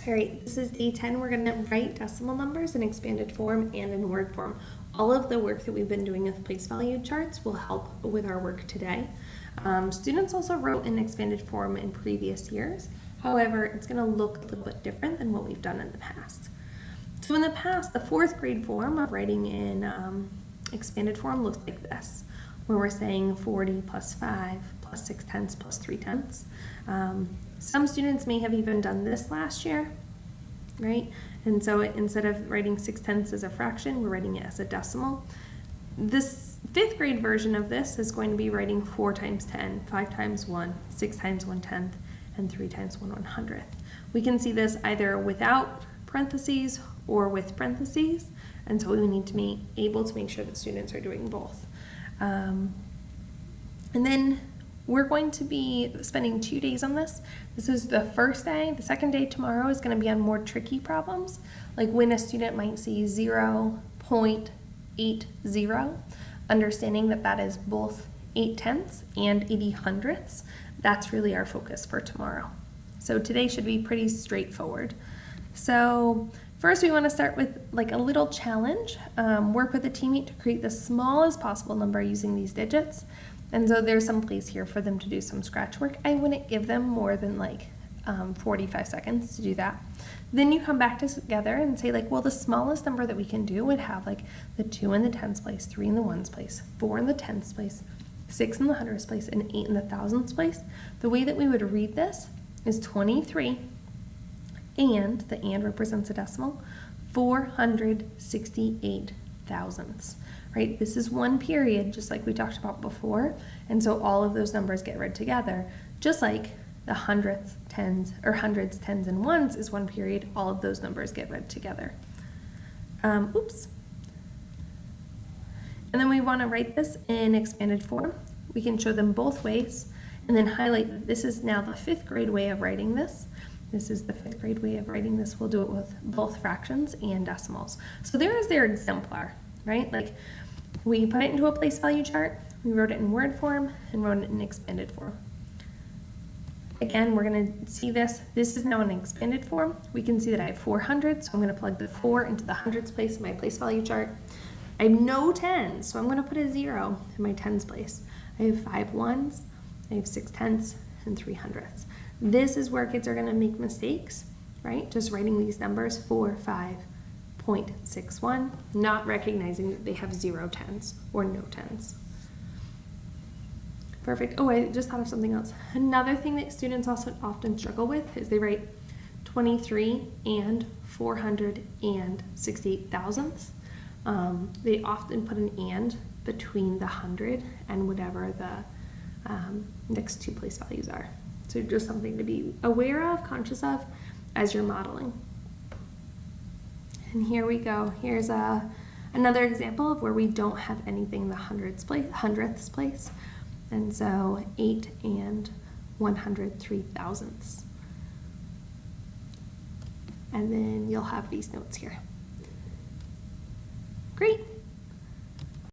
All right, this is day 10. We're going to write decimal numbers in expanded form and in word form. All of the work that we've been doing with place value charts will help with our work today. Students also wrote in expanded form in previous years. However, it's going to look a little bit different than what we've done in the past. So in the past, the fourth grade form of writing in expanded form looks like this, where we're saying 40 plus 5 plus 6 tenths plus 3 tenths. Some students may have even done this last year, right? And so instead of writing 6 tenths as a fraction, we're writing it as a decimal. This fifth grade version of this is going to be writing 4 times 10, 5 times 1, 6 times 1/10, and 3 times 1/100th. We can see this either without parentheses or with parentheses, and so we need to be able to make sure that students are doing both. And then we're going to be spending 2 days on this. This is the first day. The second day tomorrow is going to be on more tricky problems, like when a student might see 0.80, understanding that that is both 8 tenths and 80 hundredths. That's really our focus for tomorrow. So today should be pretty straightforward. So first we want to start with like a little challenge. Work with a teammate to create the smallest possible number using these digits. And so there's some place here for them to do some scratch work. I wouldn't give them more than like 45 seconds to do that. Then you come back together and say like, well, the smallest number that we can do would have like the 2 in the tens place, 3 in the ones place, 4 in the tens place, 6 in the hundreds place, and 8 in the thousands place. The way that we would read this is 23, and the and represents a decimal, 468 thousandths. Right? This is one period, just like we talked about before, and so all of those numbers get read together, just like the hundreds, tens, and ones is one period, all of those numbers get read together. Oops. And then we want to write this in expanded form. We can show them both ways, and then highlight that this is now the fifth grade way of writing this. This is the fifth grade way of writing this. We'll do it with both fractions and decimals. So there is their exemplar, right? Like, we put it into a place value chart, we wrote it in word form, and wrote it in expanded form. Again, we're going to see this. This is now in expanded form. We can see that I have 400, so I'm going to plug the 4 into the hundreds place in my place value chart. I have no tens, so I'm going to put a 0 in my tens place. I have 5 ones, I have 6 tenths, and 3 hundredths. This is where kids are going to make mistakes, right? Just writing these numbers 4, 5.61, not recognizing that they have 0 tens or no tens. Perfect. Oh, I just thought of something else. Another thing that students also often struggle with is they write 23 and 468 thousandths. They often put an and between the 100 and whatever the next two place values are. So just something to be aware of, conscious of, as you're modeling. And here we go. Here's another example of where we don't have anything in the hundredths place. And so 8 and 103 thousandths. And then you'll have these notes here. Great.